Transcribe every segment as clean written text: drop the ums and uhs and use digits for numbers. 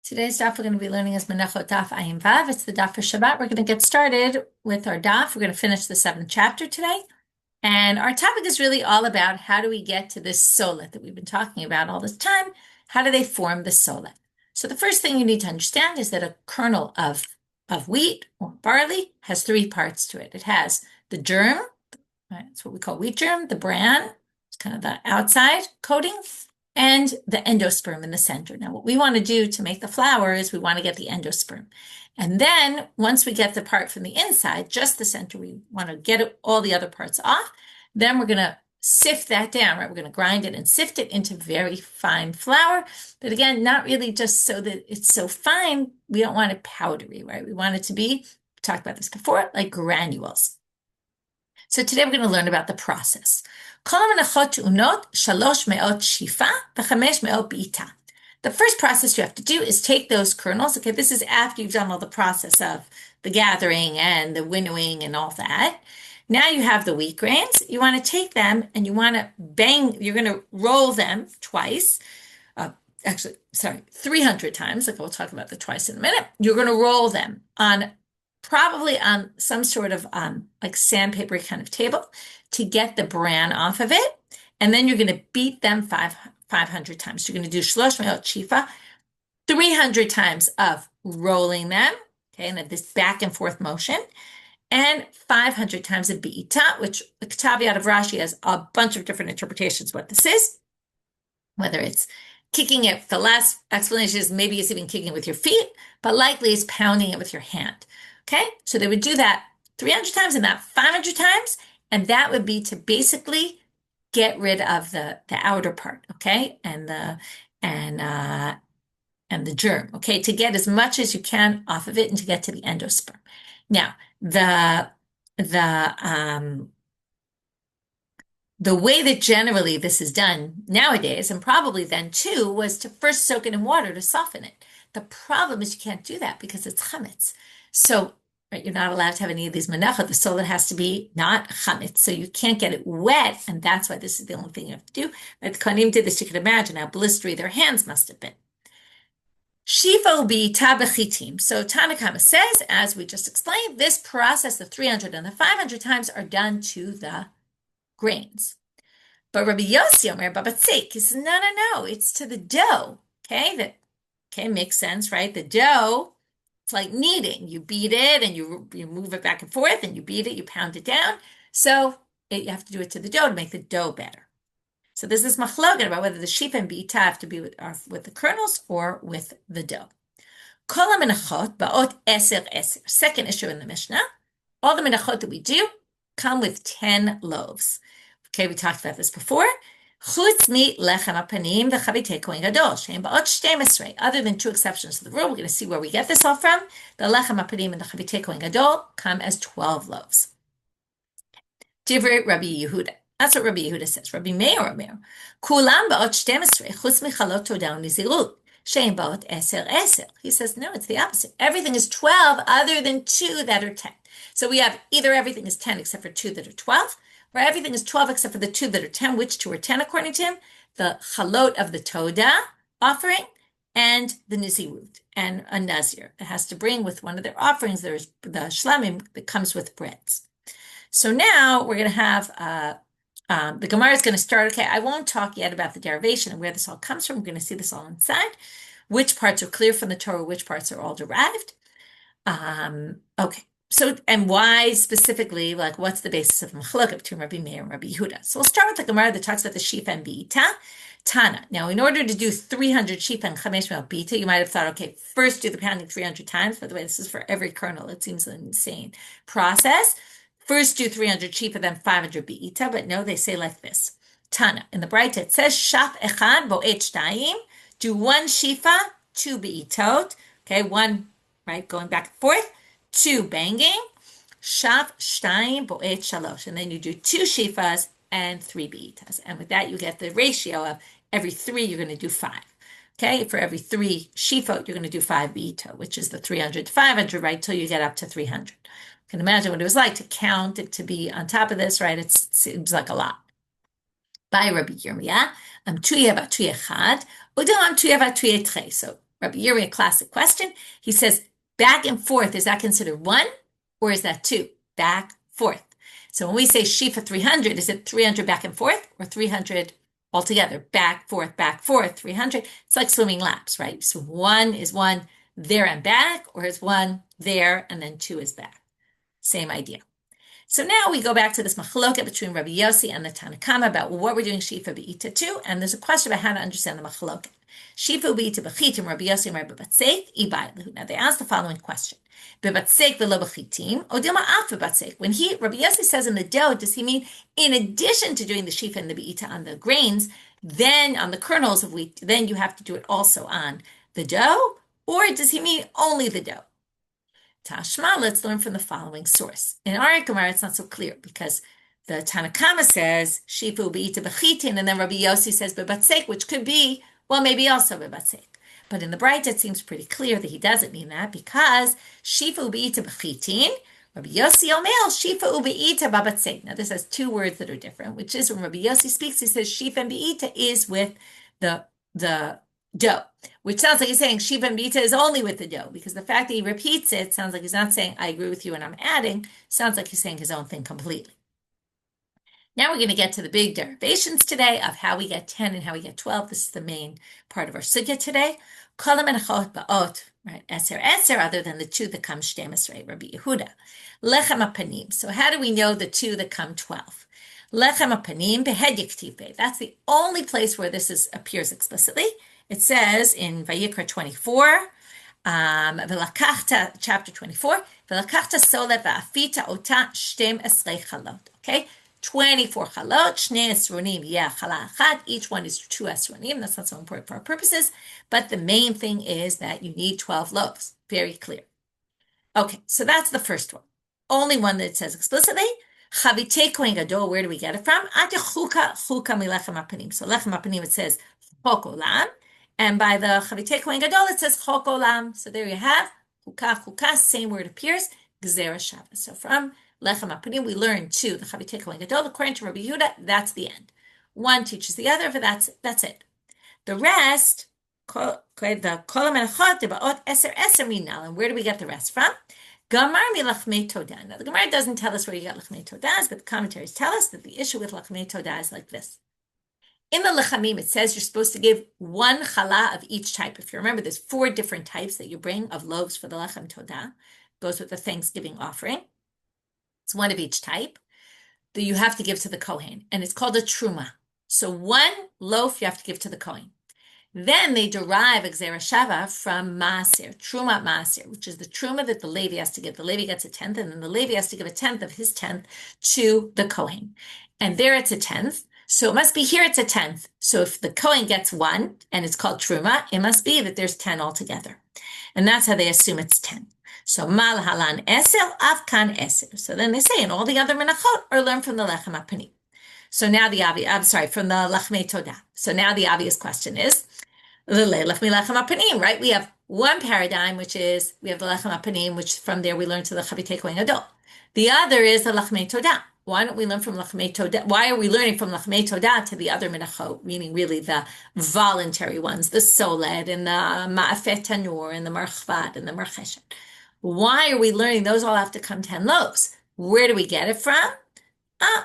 Today's daf we're going to be learning is Menachot Daf Ayin Vav. It's the daf for Shabbat. We're going to get started with our daf. We're going to finish the 7th chapter today. And our topic is really all about how do we get to this solet that we've been talking about all this time. How do they form the solet? So the first thing you need to understand is that a kernel of wheat or barley has 3 parts to it. It has the germ, right? That's what we call wheat germ, the bran, it's kind of the outside coating, and the endosperm in the center. Now, what we want to do to make the flour is we want to get the endosperm. And then once we get the part from the inside, just the center, we want to get all the other parts off. Then we're going to sift that down, right? We're going to grind it and sift it into very fine flour. But again, not really just so that it's so fine. We don't want it powdery, right? We want it to be, we talked about this before, like granules. So today we're going to learn about the process. The first process you have to do is take those kernels. Okay, this is after you've done all the process of the gathering and the winnowing and all that. Now you have the wheat grains. You want to take them and you want to you're going to roll them twice. 300 times. Like we'll talk about the twice in a minute. You're going to roll them probably on some sort of like sandpaper kind of table to get the bran off of it. And then you're going to beat them 500 times. You're going to do shlosh me'ot shifa, 300 times of rolling them, okay, and this back and forth motion, and 500 times of be'ita, which the caveat of Rashi has a bunch of different interpretations what this is, whether it's kicking it. The last explanation is maybe it's even kicking it with your feet, but likely it's pounding it with your hand. Okay, so they would do that 300 times and that 500 times, and that would be to basically get rid of the outer part, okay, and the germ, okay, to get as much as you can off of it and to get to the endosperm. Now, the way that generally this is done nowadays, and probably then too, was to first soak it in water to soften it. The problem is you can't do that because it's chametz. So, right, you're not allowed to have any of these menachot. The solet has to be not chametz, so you can't get it wet, and that's why this is the only thing you have to do. But the Kohanim did this, you can imagine how blistery their hands must have been. Shifa bi tabechitim. So Tanakama says, as we just explained, this process, the 300 and the 500 times, are done to the grains. But Rabbi Yossi Omer Babatzik, he says, no, it's to the dough. Okay, makes sense, right? The dough, it's like kneading. You beat it and you move it back and forth and you beat it, you pound it down. So you have to do it to the dough to make the dough better. So this is machloket about whether the shifa and beita have to be with the kernels or with the dough. Kol menachot ba'ot 10. Second issue in the Mishnah. All the menachot that we do come with 10 loaves. Okay, we talked about this before. Chutz mi lechem hapanim v'chavitei kohen gadol, she'em ba'ot 12. Other than 2 exceptions to the rule, we're going to see where we get this all from. The lechem hapanim and the chavitei kohen gadol come as 12 loaves. Divrei Rabbi Yehuda. That's what Rabbi Yehuda says. Rabbi Meir Omer, kulam ba'ot 12, chutz mi chalot todah u'nizirut, she'em ba'ot 10. He says, no, it's the opposite. Everything is 12 other than 2 that are 10. So we have either everything is 10 except for 2 that are 12, or everything is 12 except for the 2 that are 10. Which 2 are 10 according to him? The chalot of the Todah offering and the Nizirut, and a Nazir that has to bring with one of their offerings. There's the shlamim that comes with breads. So now we're going to have, the Gemara is going to start, okay, I won't talk yet about the derivation and where this all comes from. We're going to see this all inside. Which parts are clear from the Torah, which parts are all derived. Okay. So, and why specifically, like what's the basis of machloket between Rabbi Meir and Rabbi Yehuda? So we'll start with the Gemara that talks about the shifa and beita. Tana. Now, in order to do 300 shifa and chamesh me'ot beita, you might have thought, okay, first do the pounding 300 times. By the way, this is for every kernel. It seems an insane process. First do 300 shifa, then 500 beita. But no, they say like this. Tana. In the Braita, it says, shaf echad bo'et shtayim. Do 1 shifa, 2 beitot. Okay, 1, right, going back and forth. 2 banging, shaf shtayim bo'et shalosh, and then you do 2 shifas and 3 beitas, and with that you get the ratio of every 3 you're going to do 5. Okay, for every 3 shifot you're going to do 5 beita, which is the 300 to 500, right, till you get up to 300. You can imagine what it was like to count it, to be on top of this, right? It seems like a lot. By Rabbi Yirmiyah, am tuya vat tuya chad, udam am tuya vat tuya tre. So Rabbi Yuri, a classic question. He says, back and forth, is that considered one or is that two? Back, forth. So when we say Shifa 300, is it 300 back and forth or 300 altogether? Back, forth, 300. It's like swimming laps, right? So one is one there and back, or is one there and then two is back. Same idea. So now we go back to this machloket between Rabbi Yossi and the Tanakama about what we're doing Shifa Be'ita to, and there's a question about how to understand the machloket. Shifa Be'ita B'chitim, Rabbi Yossi and Rabbi Batseik, Ibai. Now they ask the following question. Be'batseik v'lo b'chitim, or dilma af be'batseik. When Rabbi Yossi says in the dough, does he mean in addition to doing the Shifa and the Be'ita on the grains, then on the kernels of wheat, then you have to do it also on the dough? Or does he mean only the dough? Tashma, let's learn from the following source. In our Gemara, it's not so clear because the Tanakama says Shifu be'ita b'chitin, and then Rabbi Yossi says be'batseik, which could be, well, maybe also be'batseik. But in the Braita, it seems pretty clear that he doesn't mean that because Shifu be'ita b'chitin, Rabbi Yossi omel Shifu be'ita b'batseik. Now this has two words that are different, which is when Rabbi Yossi speaks, he says Shifa and be'ita is with the dough, which sounds like he's saying Shiva and Bita is only with the dough, because the fact that he repeats it sounds like he's not saying, I agree with you and I'm adding, sounds like he's saying his own thing completely. Now we're going to get to the big derivations today of how we get 10 and how we get 12. This is the main part of our sugya today. Kol Menachot ba'ot, right? Eser, other than the two that come shtem right? Rabbi Yehuda. Lechem apanim. So how do we know the two that come 12? Lechem apanim behed yaktiv. That's the only place where this appears explicitly. It says in Vayikra 24, chapter 24, V'lakachta solev v'afita ota shtem esrei chalot. Okay, 24 chalot, shnei esronim yeh chala achad. Each one is 2 esronim. That's not so important for our purposes, but the main thing is that you need 12 loaves. Very clear. Okay, so that's the first one. Only one that it says explicitly. Chavitei kohen gadol. Where do we get it from? Ati chuka milechem apanim. So lechem apanim it says chok olam. And by the Chavitei Kohen Gadol, it says Chok Olam. So there you have, Chukah, same word appears, Gezerah Shava. So from Lechem Apanim, we learn to the Chavitei Kohen Gadol, according to Rabbi Yehuda, that's the end. One teaches the other, but that's it. The rest, the Kol Menachot, Debaot Eser Minal, and where do we get the rest from? Gamar mi Lachmei Todah. Now the Gemara doesn't tell us where you got Lachmei Todah, but the commentaries tell us that the issue with Lachmei Todah is like this. In the lechamim, it says you're supposed to give one challah of each type. If you remember, there's 4 different types that you bring of loaves for the lechem todah. Goes with the Thanksgiving offering. It's one of each type that you have to give to the kohen, and it's called a truma. So 1 loaf you have to give to the kohen. Then they derive a Gezerah Shava from maaser, truma maaser, which is the truma that the Levi has to give. The Levi gets a 10th, and then the Levi has to give a 10th of his 10th to the kohen. And there it's a 10th. So it must be here it's a 10th. So if the Kohen gets 1 and it's called Truma, it must be that there's 10 altogether. And that's how they assume it's 10. So Mal Halan Eser, Avkan Eser. So then they say, and all the other Menachot are learned from the Lechem Apanim. So now from the Lachmei Todah. So now the obvious question is, right? We have one paradigm, which is, we have the Lechem Apanim, which from there we learn to the Chavitei Kohen Gadol. The other is the Lachmei Todah. Why don't we learn from Lachmei Todah? Why are we learning from Lachmei Todah to the other Menachot, meaning really the voluntary ones, the Soled and the Ma'afet Tanur and the Marchvat and the Marcheshet? Why are we learning? Those all have to come 10 loaves. Where do we get it from?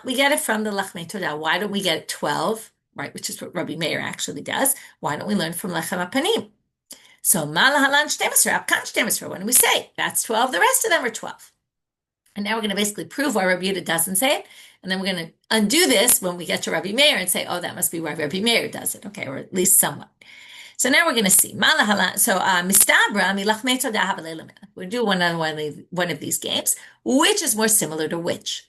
We get it from the Lachmei Todah. Why don't we get it 12, right? Which is what Rabbi Meir actually does. Why don't we learn from Lechem Apanim? So Mal Halan Shtemesra, Avkan Shtemesra. When we say that's 12, the rest of them are 12. And now we're going to basically prove why Rabbi Yehuda doesn't say it. And then we're going to undo this when we get to Rabbi Meir and say, oh, that must be why Rabbi Meir does it. Okay, or at least somewhat. So now we're going to see. Mistabra milachmei todah havalei. We'll do one of these games. Which is more similar to which?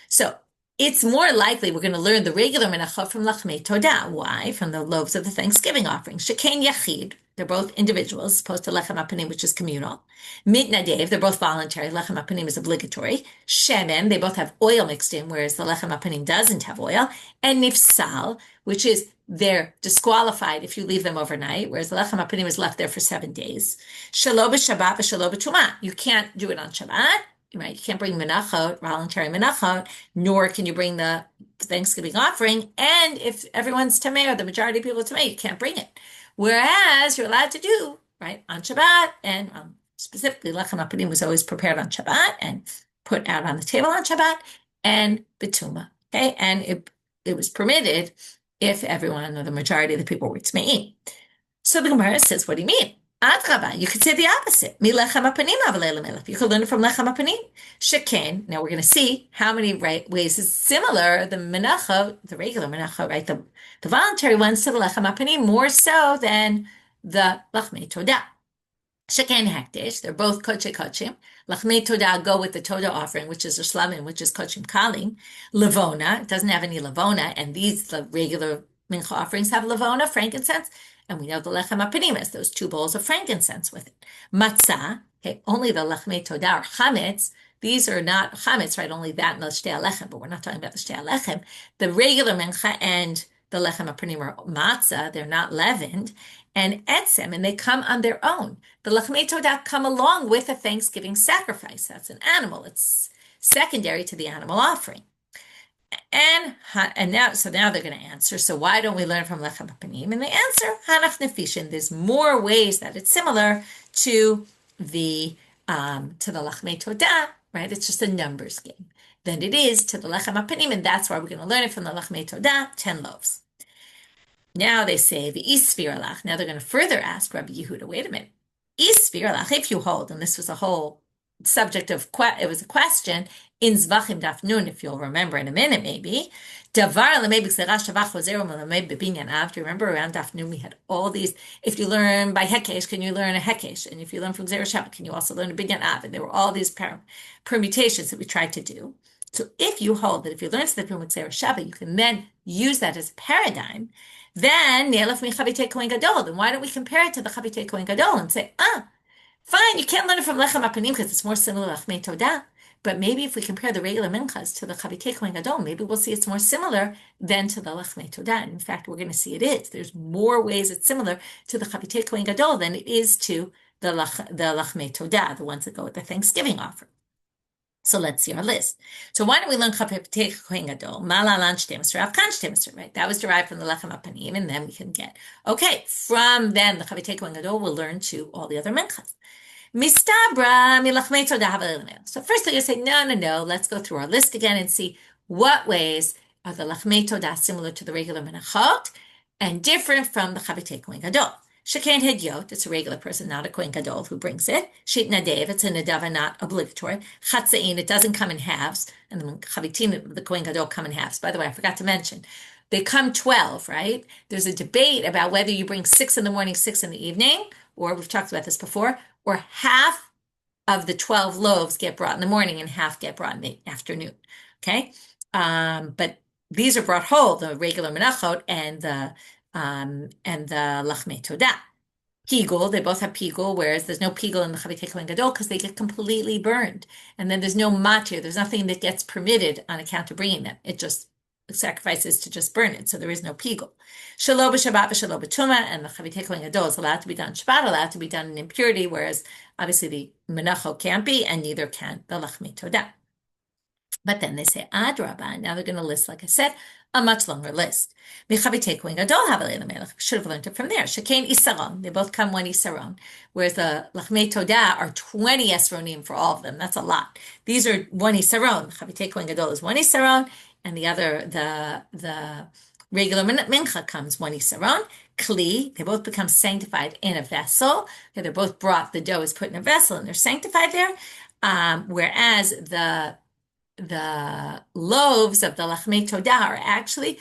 So it's more likely we're going to learn the regular menachot from lachmei todah. Why? From the loaves of the Thanksgiving offering. Shekain yachid. They're both individuals, as opposed to lechem apanim, which is communal. Mitnadev, they're both voluntary. Lechem apanim is obligatory. Shemen, they both have oil mixed in, whereas the lechem apanim doesn't have oil. And nifsal, which is they're disqualified if you leave them overnight, whereas the lechem apanim is left there for 7 days. Shelo b'Shabbat v'shelo b'Tumah. You can't do it on Shabbat, right? You can't bring menachot, voluntary menachot, nor can you bring the Thanksgiving offering. And if everyone's tameh, or the majority of people are tameh, you can't bring it. Whereas you're allowed to do right, on Shabbat, and specifically lechem apanim was always prepared on Shabbat and put out on the table on Shabbat, and betuma, okay, and it was permitted if everyone or the majority of the people were tzme'im. So the Gemara says, what do you mean? Adrabah, you could say the opposite. Mi lechem apanim avalei lemelech. You could learn it from lechem apanim. Sheken. Now we're going to see how many ways is similar. The menachot, the regular menachot, right? The voluntary ones to the lechem apanim more so than the lachmei todah. Sheken hekdesh. They're both koche kochim. Lachmei todah go with the todah offering, which is a shlamim, which is kochim kalim. Levona, it doesn't have any levona, and these the regular mincha offerings have levona, frankincense. And we know the lechem apanim is those 2 bowls of frankincense with it. Matzah, okay, only the lachmei todah or chametz. These are not chametz, right? Only that and the shtei lechem, but we're not talking about the shtei lechem. The regular mincha and the lechem apanim are matzah. They're not leavened. And etzem, and they come on their own. The lachmei todah come along with a Thanksgiving sacrifice. That's an animal. It's secondary to the animal offering. And now they're going to answer. So why don't we learn from lechem apanim? And the answer, hanach nefishin. There's more ways that it's similar to the lachmei todah, right? It's just a numbers game than it is to the lechem apanim, and that's why we're going to learn it from the lachmei todah, 10 loaves. Now they say the isviralach. Now they're going to further ask Rabbi Yehuda. Wait a minute, isviralach. If you hold, and this was a whole subject of it was a question in Zvachim Daf Nun, if you'll remember in a minute, maybe. Davar lemei b'gzera shavach chozer u'melamei b'binyan av. Do you remember around Daf Nun we had all these? If you learn by hekesh, can you learn a hekesh? And if you learn from gzera shavach, can you also learn a binyan av? And there were all these permutations that we tried to do. So if you hold that if you learn the from gzera shavach, you can then use that as a paradigm. Then ne'elef mi chabitei kohen gadol. Then why don't we compare it to the chabitei kohen gadol and say, fine, you can't learn it from lechem apanim because it's more similar to lachmei todah. But maybe if we compare the regular minchas to the chabitei kohen gadol, maybe we'll see it's more similar than to the lachmei todah. And in fact, we're going to see it is. There's more ways it's similar to the chabitei kohen gadol than it is to the lachmei todah, the ones that go with the Thanksgiving offering. So let's see our list. So why don't we learn chabitei kohen gadol? Malalan shtemeser, avkan shtemeser, right? That was derived from the lechem apanim, and then we can get from then the chabitei kohen gadol. We'll learn to all the other minchas. Mistabra milachmei todah havalei. So first they're going to say, no. Let's go through our list again and see what ways are the lachmei todah similar to the regular menachot and different from the chabitei kohen gadol. Shekain hedyot, it's a regular person, not a kohen gadol who brings it. Shit nadev, it's a nadava, not obligatory. Chatzain, it doesn't come in halves. And the chavitim, the kohen gadol, come in halves. By the way, I forgot to mention, they come 12, right? There's a debate about whether you bring 6 in the morning, 6 in the evening, or we've talked about this before, or half of the 12 loaves get brought in the morning and half get brought in the afternoon, okay? But these are brought whole, the regular menachot and the lachmei todah. Pigul, they both have pigul, whereas there's no pigul in the chabitei kohen gadol because they get completely burned. And then there's no matir, there's nothing that gets permitted on account of bringing them. It just sacrifices to just burn it, so there is no pigul. Shelo b'Shabbat v'shelo b'tumah, and the chabitei kohen gadol is allowed to be done Shabbat, allowed to be done in impurity, whereas obviously the menachot can't be, and neither can the lachmei todah. But then they say adrabah. Now they're going to list, like I said, a much longer list. Should have learned it from there. Shekain isaron. They both come 1 isaron, whereas the lachmei todah are 20 esronim for all of them. That's a lot. These are 1 isaron. Chabitei kohen gadol is 1 isaron, and the other, the regular mincha comes 1 isaron. Kli, they both become sanctified in a vessel. They're both brought, the dough is put in a vessel, and they're sanctified there. Whereas the loaves of the lachmei todah are actually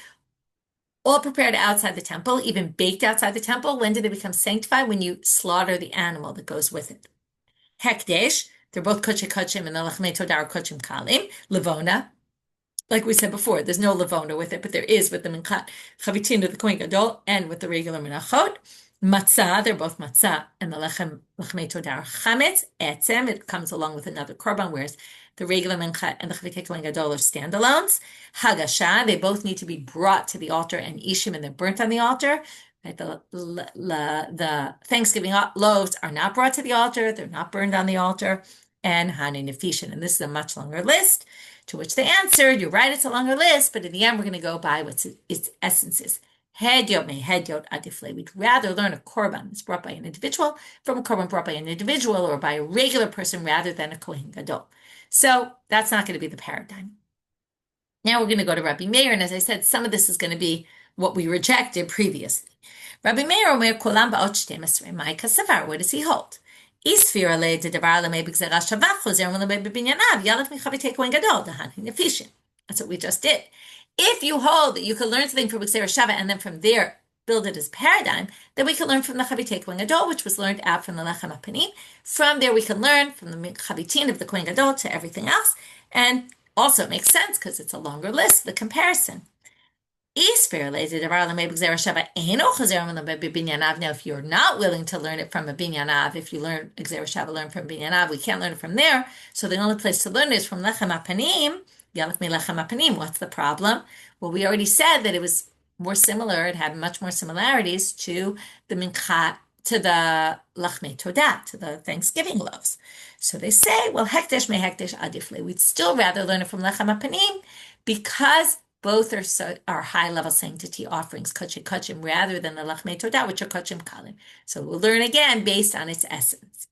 all prepared outside the temple, even baked outside the temple. When do they become sanctified? When you slaughter the animal that goes with it. Hekdesh, they're both koche kochim, and the lachmei todah are kochim kalim. Levona, like we said before, there's no levona with it, but there is with the minchat chavitin to the kohen gadol and with the regular menachot. Matzah, they're both matzah, and the lachmei todah are chametz. Etzem, it comes along with another korban, whereas the regular minchat and the chavitei kohen gadol are standalones. Hagasha, they both need to be brought to the altar, and ishim, and they're burnt on the altar. Right? The Thanksgiving loaves are not brought to the altar; they're not burned on the altar. And hani nefishin, and this is a much longer list. To which they answered, "You're right; it's a longer list, but in the end, we're going to go by what its essence is." Hedyot me, hedyot adifle. We'd rather learn a korban that's brought by an individual from a korban brought by an individual or by a regular person rather than a kohen gadol. So that's not going to be the paradigm. Now we're going to go to Rabbi Meir, and as I said, some of this is going to be what we rejected previously. Rabbi Meir omer kolam ba'ot 12, mai kasavar. What does he hold? Isfira le dedavar lemei b'gzera shavach chozer lemei b'binyanav yalef michavitei kohen gadol dahan hinefishin. That's what we just did. If you hold that you can learn something from Gzera Shava and then from there build it as paradigm, then we can learn from the Chavitei Kohen Gadol, which was learned out from the Lechem HaPanim. From there we can learn from the Chavitin of the Kohen Gadol to everything else. And also it makes sense because it's a longer list, the comparison. Now, if you're not willing to learn it from a binyanav, if you learn Gzera Shava, learn from binyanav, we can't learn it from there. So the only place to learn it is from Lechem HaPanim. What's the problem? Well, we already said that it was more similar. It had much more similarities to the mincha, to the lachmei todah, to the Thanksgiving loaves. So they say, well, hekdesh me hekdesh adifle. We'd still rather learn it from lechem hapanim because both are high-level sanctity offerings, kachim kachim, rather than the lachmei todah, which are kachim kalim. So we'll learn again based on its essence.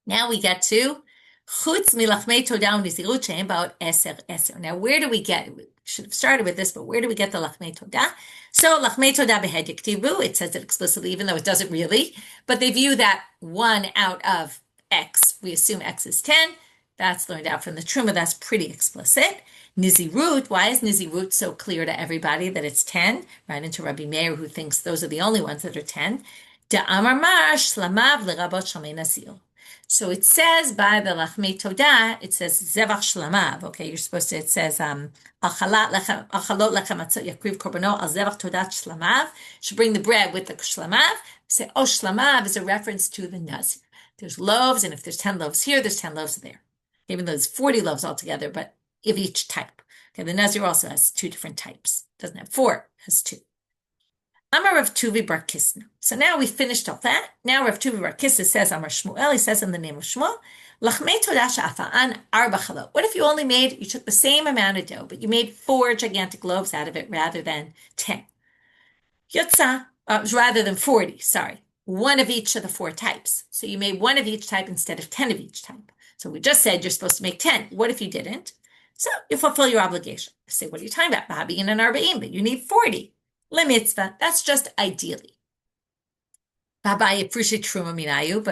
Now we get to chutz milachmei todah u'nizirut she'em ba'ot eser eser. Now where do we get? We should have started with this, but where do we get the lachmei todah? So lachmei todah behed yaktivu. It says it explicitly, even though it doesn't really. But they view that 1 out of X. We assume X is 10. That's learned out from the Truma. That's pretty explicit. Nizirut, why is Nizirut so clear to everybody that it's 10? Right into Rabbi Meir, who thinks those are the only ones that are 10. Da'amar mar shlamav l'rabot shalmei nasil. So it says by the lachmei todah, it says zevach shlamav. Okay, you're supposed to, it says al chalot lechem atzot yakriv korbanot al zevach todat shlamav. Should bring the bread with the shlamav. Say, oh, shlamav is a reference to the nazir. There's loaves, and if there's 10 loaves here, there's 10 loaves there. Even though there's 40 loaves altogether, but of each type. Okay, the nazir also has 2 different types. It doesn't have 4, it has 2. Amar Rav Tuvi Bar Kisna. So now we finished all that. Now Rav Tuvi Bar Kisna says Amar Shmuel. He says in the name of Shmuel, Lachmei todah sha'afa'an arba chalot. What if you took the same amount of dough, but you made 4 gigantic loaves out of it rather than 10? Yotza, rather than 40, sorry. 1 of each of the 4 types. So you made 1 of each type instead of 10 of each type. So we just said you're supposed to make 10. What if you didn't? So you fulfill your obligation. I say, what are you talking about? Ba'habin and arba'im, but you need 40. Lemitzvah, that's just ideally. But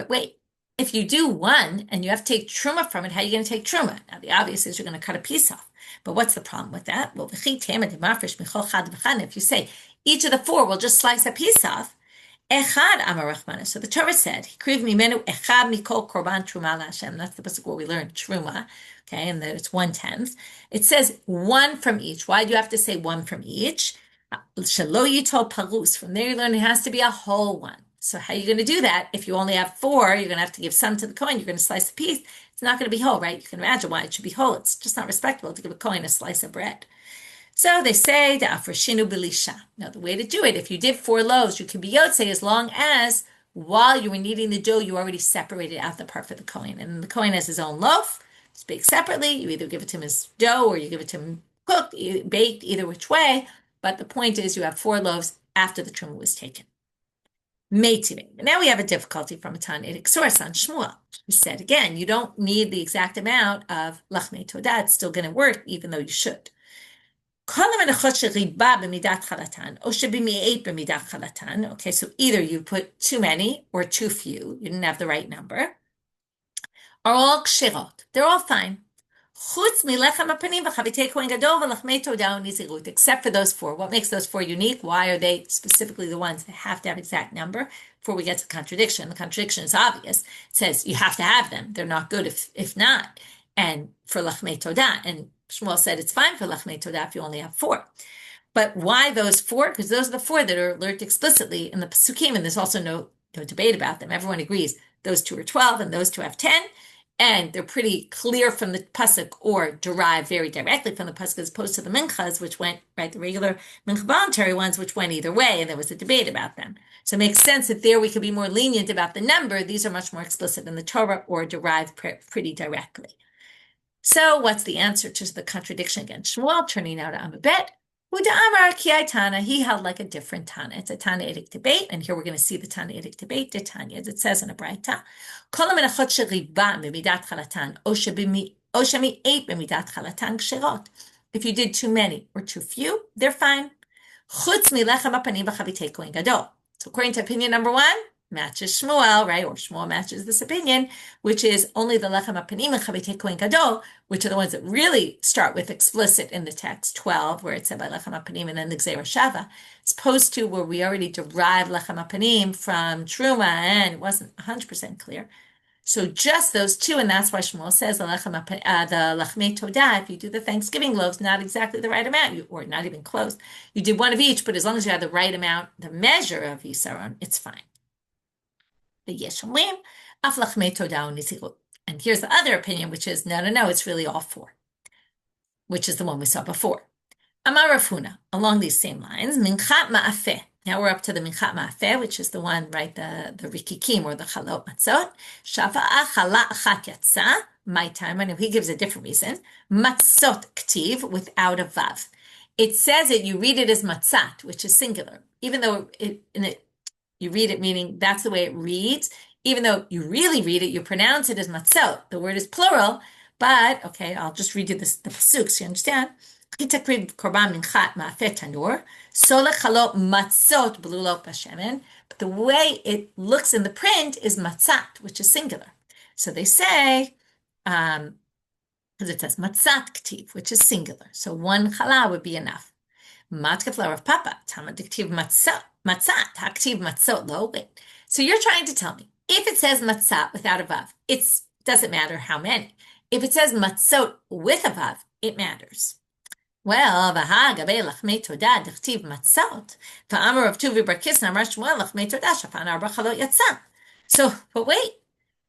wait, if you do 1 and you have to take truma from it, how are you going to take truma? Now the obvious is you're going to cut a piece off. But what's the problem with that? Well, if you say each of the 4 will just slice a piece off, Echad Amar Rachmana. So the Torah said, "Hikriv mimenu echad mikol korban truma laHashem." That's the pasuk where we learn truma. Okay, and that it's 1/10. It says 1 from each. Why do you have to say 1 from each? Shelo yitol parus. From there you learn it has to be a whole one. So how are you going to do that? If you only have 4, you're going to have to give some to the Kohen. You're going to slice a piece. It's not going to be whole, right? You can imagine why it should be whole. It's just not respectable to give a Kohen a slice of bread. So they say, Da'afreshinu b'lisha. Now, the way to do it, if you did 4 loaves, you can be yotze as long as while you were kneading the dough, you already separated out the part for the Kohen. And the Kohen has his own loaf. It's baked separately. You either give it to him as dough or you give it to him cooked, baked, either which way. But the point is you have 4 loaves after the truma was taken. Meitivim. Now we have a difficulty from a Tanaitic source on Shmuel. We said, again, you don't need the exact amount of lachmei todah. It's still going to work, even though you should. Okay, so either you put too many or too few. You didn't have the right number. Are all kshirot. They're all fine. Except for those 4. What makes those 4 unique? Why are they specifically the ones that have to have exact number? Before we get to the contradiction. The contradiction is obvious. It says you have to have them. They're not good if not. And for lachmei todah. And Shmuel said it's fine for lachmei todah if you only have 4. But why those 4? Because those are the 4 that are learned explicitly in the Pesukim, and there's also no debate about them. Everyone agrees those 2 are 12 and those 2 have 10. And they're pretty clear from the pasuk or derive very directly from the pasuk as opposed to the minchas, which went, right, the regular mincha voluntary ones, which went either way, and there was a debate about them. So it makes sense that there we could be more lenient about the number. These are much more explicit in the Torah or derive pretty directly. So what's the answer to the contradiction against Shmuel? Turning now to Amabet. Uda Amar Ki Tana, he held like a different Tana. It's a Tanaitic debate, and here we're going to see the Tanaitic debate. The Tanya, as it says in a Braita, Kol Menachot Sheriba B'midat Chalatan, O Shemi Ate B'midat Chalatan Kshirot. If you did too many or too few, they're fine. Chutz Milechem Apanim B'Chavitei Kohen Gadol. So according to opinion number one, matches Shmuel, right? Or Shmuel matches this opinion, which is only the Lechem Apanim and Chavitei Kohen Gadol, which are the ones that really start with explicit in the text 12, where it said by Lechem Apanim and then the Gzeira Shava, as opposed to where we already derived Lechem Apanim from Truma and it wasn't 100% clear. So just those two, and that's why Shmuel says the Lachmei Todah, if you do the Thanksgiving loaves, not exactly the right amount, or not even close, you did one of each, but as long as you have the right amount, the measure of Yisaron, it's fine. And here's the other opinion, which is, no, it's really all four, which is the one we saw before. Amar Rav Huna, along these same lines, Minchat Ma'afeh. Now we're up to the Minchat Ma'afeh, which is the one, right, the Rikikim, or the Chalot Matzot. Shafa'a Chala Achat Yatza, my time, and he gives a different reason. Matzot Ktiv, without a Vav. It says it, you read it as Matzat, which is singular, even though you read it meaning that's the way it reads. Even though you really read it, you pronounce it as matzot. The word is plural, but okay, I'll just read you the pasuk so you understand. But the way it looks in the print is matzat, which is singular. So they say, because it says matzat ktiv, which is singular. So one chala would be enough. Matka flour of papa, tama diktiv matzat, haktiv matzot lo. Wait. So you're trying to tell me, if it says matzat without a vav, it doesn't matter how many. If it says matzot with a vav, it matters. Well, v'ha gabe lachmei todah diktiv matzot, v'amar of Tuvi bar Kisna amar Shmuel lachmei todah shafan arba chalot yatsa. So, but wait,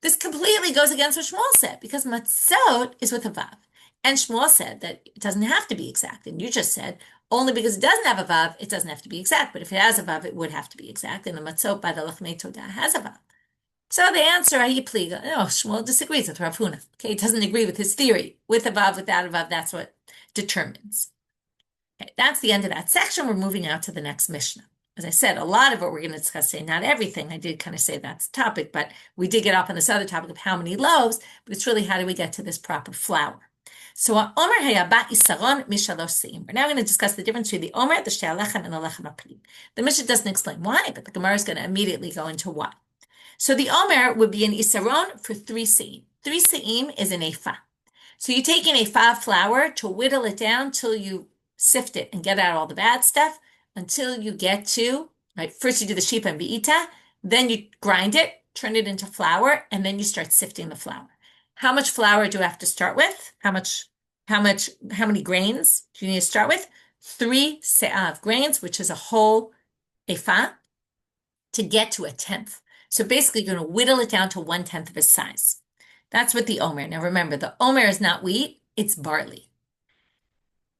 this completely goes against what Shmuel said, because matzot is with a vav. And Shmuel said that it doesn't have to be exact. And you just said, only because it doesn't have a vav, it doesn't have to be exact. But if it has a vav, it would have to be exact. And the matzot by the lachmei todah has a vav. So the answer, Shmuel disagrees with Rav Huna. Okay, it doesn't agree with his theory. With a vav, without a vav, that's what determines. Okay, that's the end of that section. We're moving out to the next Mishnah. As I said, a lot of what we're going to discuss today, not everything. I did kind of say that's the topic, but we did get off on this other topic of how many loaves, but it's really how do we get to this proper flour. So Omer Hayaba Isaron Mishalosh Seim. We're now going to discuss the difference between the Omer, the Shtei Alechem, and the Lechem Apanim. The Mishnah doesn't explain why, but the Gemara is going to immediately go into why. So the Omer would be an Isaron for 3 Seim. 3 Seim is an Ephah. So you take an Ephah of flour to whittle it down till you sift it and get out all the bad stuff until you get to, right, first you do the Shipa and Be'ita, then you grind it, turn it into flour, and then you start sifting the flour. How much flour do you have to start with? How many grains do you need to start with? 3 se'ah of grains, which is a whole ephah, to get to 1/10. So basically you're going to whittle it down to 1/10 of its size. That's what the omer. Now remember, the omer is not wheat, it's barley.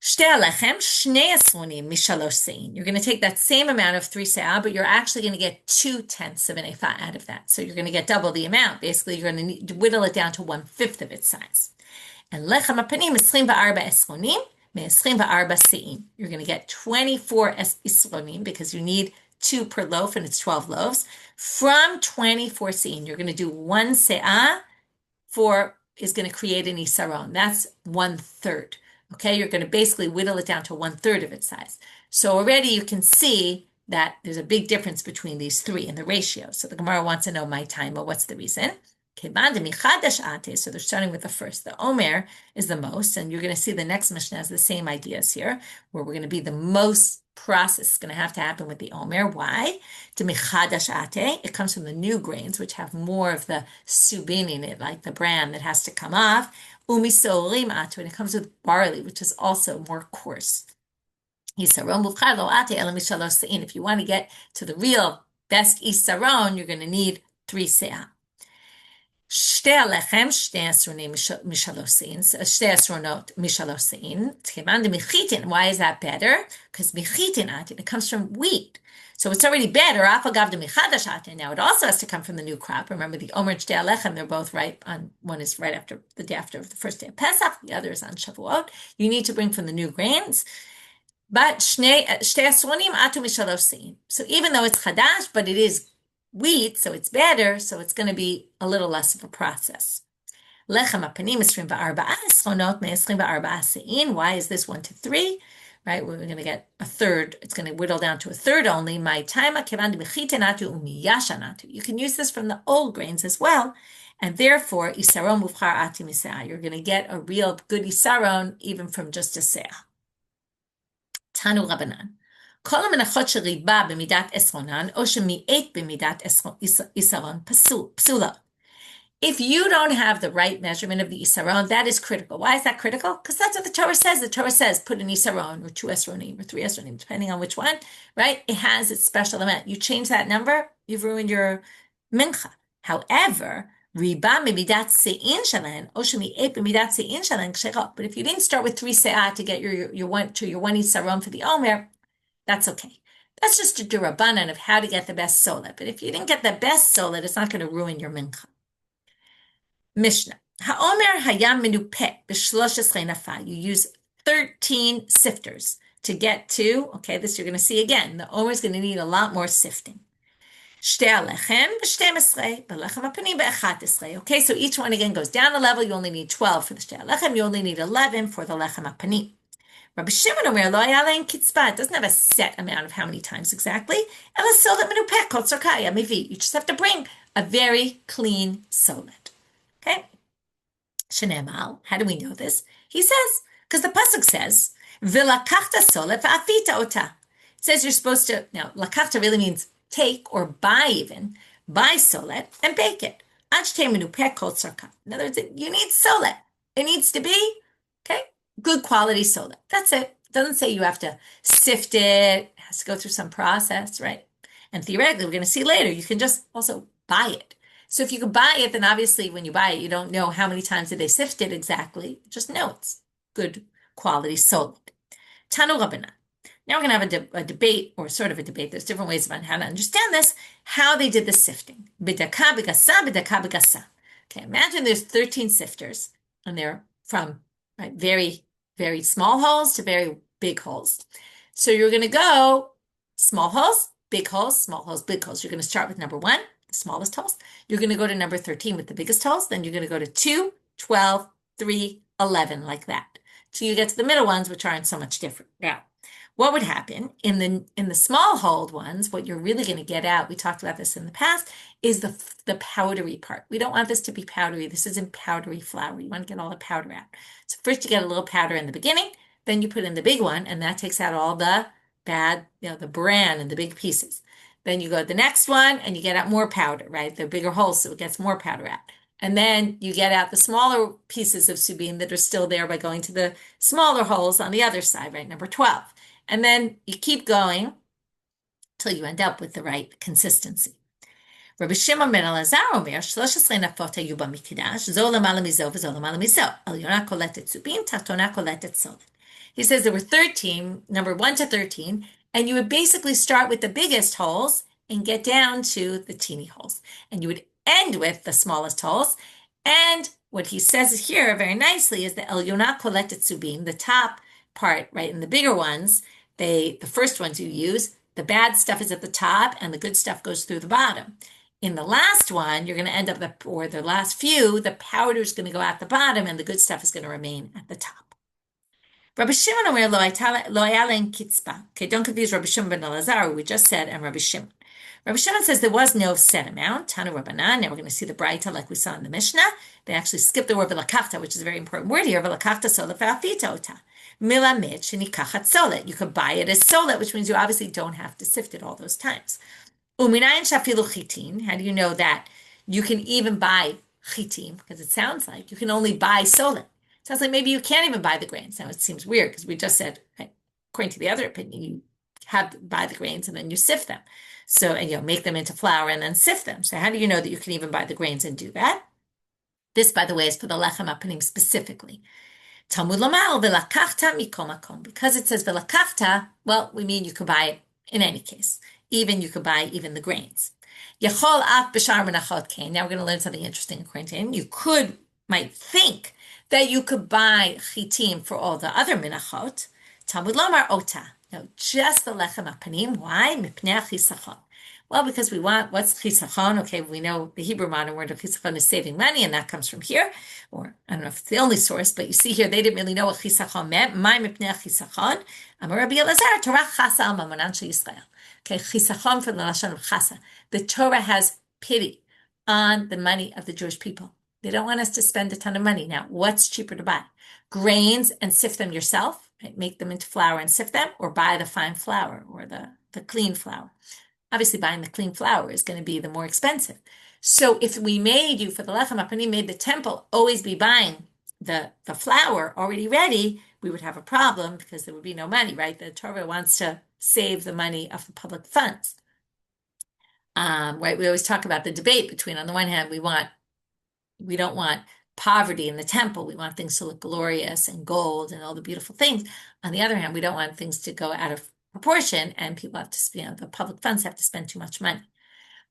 Shtei alechem, shnei esronim mishalosh sein. You're going to take that same amount of 3 se'ah, but you're actually going to get 2/10 of an ephah out of that. So you're going to get double the amount. Basically, you're going to need to whittle it down to 1/5 of its size. And lechem apanim eschrim va'arba esronim me'eschrim va'arba se'im. You're going to get 24 esronim because you need 2 per loaf, and it's 12 loaves. From 24 se'im, you're going to do 1 se'ah is going to create an isaron. That's 1/3. Okay, you're going to basically whittle it down to 1/3 of its size. So already you can see that there's a big difference between these 3 in the ratio. So the Gemara wants to know my time, but what's the reason? So they're starting with the first. The Omer is the most, and you're going to see the next Mishnah has the same ideas here, where we're going to be the most process is going to have to happen with the Omer. Why? It comes from the new grains, which have more of the subin in it, like the bran that has to come off. And it comes with barley, which is also more coarse. If you want to get to the real best isaron, you're going to need 3 se'ah. Shtei alechem, shtei asronot mishalosh sein. Why is that better? Because michitin atin, it comes from wheat. So it's already better. Now it also has to come from the new crop. Remember the Omer and Shtei Alechem, they're both right on, one is right after the day after the first day of Pesach, the other is on Shavuot. You need to bring from the new grains. But shte asronim atu mishalosh se'in. So even though it's chadash, but it is wheat, so it's better, so it's going to be a little less of a process. Lechem apanim 24 esronot me-24 se'in. Why is this 1 to 3? Right, we're going to get a third. It's going to whittle down to a third only. My taima kevan demichitenatu umiyashanatu. You can use this from the old grains as well, and therefore isaron muvchar ati misah. You're going to get a real good isaron even from just a seah. Tanu Rabbanan. כל המנחות שריבה במידת עשרונן, או שמיעט במידת עשרון פסולה. If you don't have the right measurement of the isaron, that is critical. Why is that critical? Because that's what the Torah says. The Torah says put an isaron or 2 esronim or 3 esronim, depending on which one, right? It has its special amount. You change that number, you've ruined your mincha. However, riba midat sein shalen, or shemi'et midat sein shalen kshera. But if you didn't start with 3 se'ah to get your one isaron for the omer, that's okay. That's just a durabanan of how to get the best solet. But if you didn't get the best solet, it's not going to ruin your mincha. Mishnah. Ha'omer hayam menupeh b'shlosh nafa. You use 13 sifters to get to, okay, this you're going to see again. The omer is going to need a lot more sifting. Shtei alechem b'shtem-esrei, b'lechem hapanim b'echat-esrei. Okay, so each one again goes down a level. You only need 12 for the shtei alechem. You only need 11 for the lechem hapanim. Rabbi Shimon Omer lo haya lein kitzba. It doesn't have a set amount of how many times exactly. Ela solet menupeh kol tzorkaya mivi. You just have to bring a very clean solet. Okay? Shenemal, how do we know this? He says, because the pasuk says, "V'lakachta solet v'afita ota." It says you're supposed to, now, lakachta really means take or buy even, buy solet and bake it. Ad shtei menupeh kol tzorka. In other words, you need solet. It needs to be, okay, good quality solet. That's it. It doesn't say you have to sift it. It has to go through some process, right? And theoretically, we're going to see later, you can just also buy it. So if you can buy it, then obviously when you buy it, you don't know how many times did they sift it exactly. Just know it's good quality solet. Tanu Rabbanan. Now we're going to have a debate, or sort of a debate. There's different ways about how to understand this, how they did the sifting. B'daka b'gasa, b'daka b'gasa. Okay, imagine there's 13 sifters, and they're from very, very small holes to very big holes. So you're going to go small holes, big holes, small holes, big holes. You're going to start with number 1. The smallest holes. You're going to go to number 13 with the biggest holes. Then you're going to go to 2, 12, 3, 11, like that. So you get to the middle ones, which aren't so much different. Now, what would happen in the small holed ones, what you're really going to get out, we talked about this in the past, is the powdery part. We don't want this to be powdery. This isn't powdery flour. You want to get all the powder out. So first you get a little powder in the beginning, then you put in the big one, and that takes out all the bad, the bran and the big pieces. Then you go to the next one and you get out more powder, right? The bigger holes, so it gets more powder out. And then you get out the smaller pieces of subin that are still there by going to the smaller holes on the other side, right? Number 12. And then you keep going till you end up with the right consistency. Rabbi Shimon ben Elazar omer, 13 nafot hayu b'mikdash, zo lamala mizo v'zo lamala mizo. Alyona koletet subin, tachtona koletet solet. He says there were 13, number 1 to 13, and you would basically start with the biggest holes and get down to the teeny holes. And you would end with the smallest holes. And what he says here very nicely is the Elyona koletet subin, the top part, right, in the bigger ones, the first ones you use, the bad stuff is at the top and the good stuff goes through the bottom. In the last one, you're going to end up, or the last few, the powder is going to go at the bottom and the good stuff is going to remain at the top. Rabbi Shimon omer lo haya lein kitzba. Okay, don't confuse Rabbi Shimon ben Elazar, we just said, and Rabbi Shimon. Rabbi Shimon says there was no set amount. Tanu Rabbanan. Now we're going to see the Braita like we saw in the Mishnah. They actually skipped the word v'lakachta, which is a very important word here. V'lakachta solet v'afita ota. Milamid shenikachat solet. You could buy it as solet, which means you obviously don't have to sift it all those times. Uminayin shafilu chitin. How do you know that? You can even buy chitim, because it sounds like you can only buy solet. Sounds like maybe you can't even buy the grains. Now it seems weird because we just said, according to the other opinion, you have to buy the grains and then you sift them. So, and make them into flour and then sift them. So how do you know that you can even buy the grains and do that? This, by the way, is for the lechem hapanim specifically. Talmud lamal v'lakachta mikol makom. Because it says v'lakachta, well, we mean you could buy it in any case. Even you could buy even the grains. Yachol af b'shar menachot kain. Now we're going to learn something interesting according to him. You might think that you could buy chitim for all the other menachot. Talmud lomar ota. No, just the lechem apanim. Why? Mipnei chisachon. Well, because we want, what's chisachon? Okay, we know the Hebrew modern word of chisachon is saving money, and that comes from here. Or I don't know if it's the only source, but you see here, they didn't really know what chisachon meant. My mipnei chisachon. Amar Rabbi Elazar, Torah chasa al mamonan shel Yisrael. Okay, chisachon from the lashon of chasa. The Torah has pity on the money of the Jewish people. They don't want us to spend a ton of money. Now, what's cheaper to buy? Grains and sift them yourself, right? Make them into flour and sift them, or buy the fine flour or the clean flour. Obviously, buying the clean flour is going to be the more expensive. So if we made you, for the lechem apanim, made the temple always be buying the flour already ready, we would have a problem because there would be no money, right? The Torah wants to save the money of the public funds. Right? We always talk about the debate between, on the one hand, we don't want poverty in the temple. We want things to look glorious and gold and all the beautiful things. On the other hand, we don't want things to go out of proportion and people have to, the public funds have to spend too much money.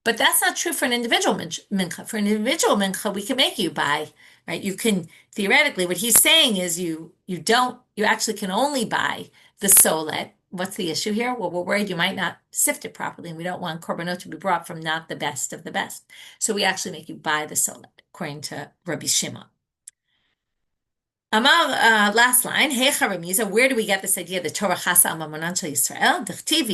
But that's not true for an individual mincha. For an individual mincha, we can make you buy, right? You can, theoretically, what he's saying is you actually can only buy the solet. What's the issue here? Well, we're worried you might not sift it properly, and we don't want korbanot to be brought from not the best of the best. So we actually make you buy the solet, according to Rabbi Shimon. Amar, last line, Hecha Remiza, where do we get this idea, the Torah chasa al mamonan shel Yisrael? D'chtiv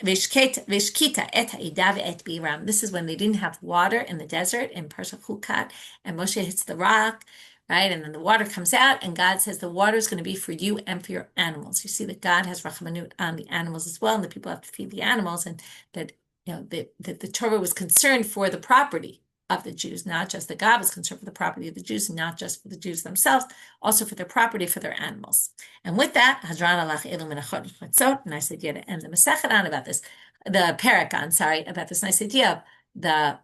v'ishkita et ha'ida ve'et biram. This is when they didn't have water in the desert in Parshat Chukat, and Moshe hits the rock, right? And then the water comes out, and God says the water is going to be for you and for your animals. You see that God has rachamanu on the animals as well, and the people have to feed the animals, and that the Torah was concerned for the property of the Jews, not just that God was concerned for the property of the Jews, and not just for the Jews themselves, also for their property, for their animals. And with that, Hadran alach elu menachot mitzvot, nice idea to end the Masechet on about this, the parak on, about this nice idea of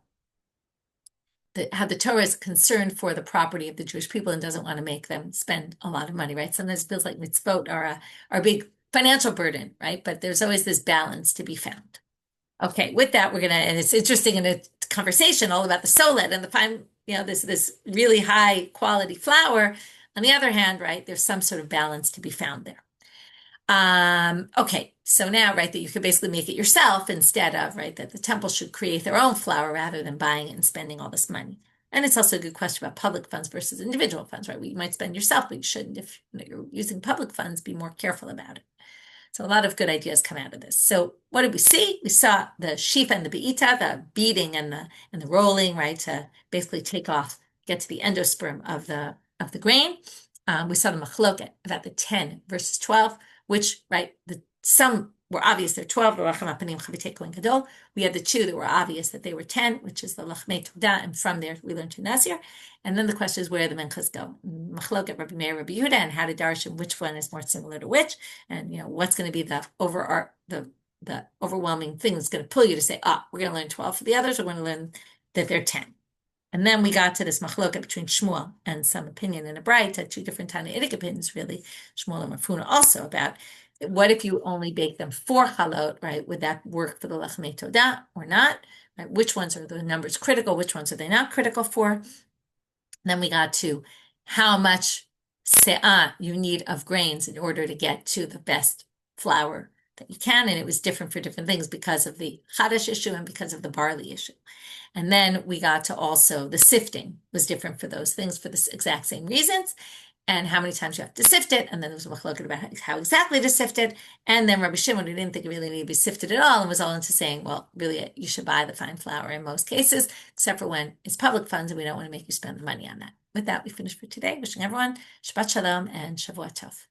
how the Torah is concerned for the property of the Jewish people and doesn't want to make them spend a lot of money, right? Sometimes it feels like mitzvot are a big financial burden, right? But there's always this balance to be found. Okay, with that, and it's interesting in a conversation all about the solet and the fine, this really high quality flour. On the other hand, right, there's some sort of balance to be found there. Okay, so now, right, that you could basically make it yourself instead of, right, that the temple should create their own flour rather than buying it and spending all this money. And it's also a good question about public funds versus individual funds, right? You might spend yourself, but you shouldn't, if you're using public funds, be more careful about it. So a lot of good ideas come out of this. So what did we see? We saw the sheaf and the be'ita, the beating and the rolling, right, to basically get to the endosperm of the grain. We saw the machloket about the 10 verses 12, which, right, some were obvious they're 12, we had the 2 that were obvious that they were 10, which is the lachmei todah, and from there we learned to Nazir. And then the question is where the minchas go. Machloket Rabbi Meir, Rabbi Yehuda, and how to darshan which one is more similar to which, and what's going to be the overwhelming thing that's going to pull you to say, we're going to learn 12 for the others, or we're going to learn that they're 10. And then we got to this machloket between Shmuel and some opinion in a Braita, 2 different Tannaitic opinions, really, Shmuel and Rafuna also, about what if you only bake them 4 chalot, right? Would that work for the lachmei todah or not? Right? Which ones are the numbers critical? Which ones are they not critical for? And then we got to how much se'ah you need of grains in order to get to the best flour that you can. And it was different for different things because of the chadash issue and because of the barley issue. And then we got to also the sifting was different for those things for the exact same reasons, and how many times you have to sift it. And then there was a machloket about how exactly to sift it. And then Rabbi Shimon, who didn't think it really needed to be sifted at all, and was all into saying, well, really, you should buy the fine flour in most cases, except for when it's public funds and we don't want to make you spend the money on that. With that, we finish for today. Wishing everyone Shabbat Shalom and Shavua Tov.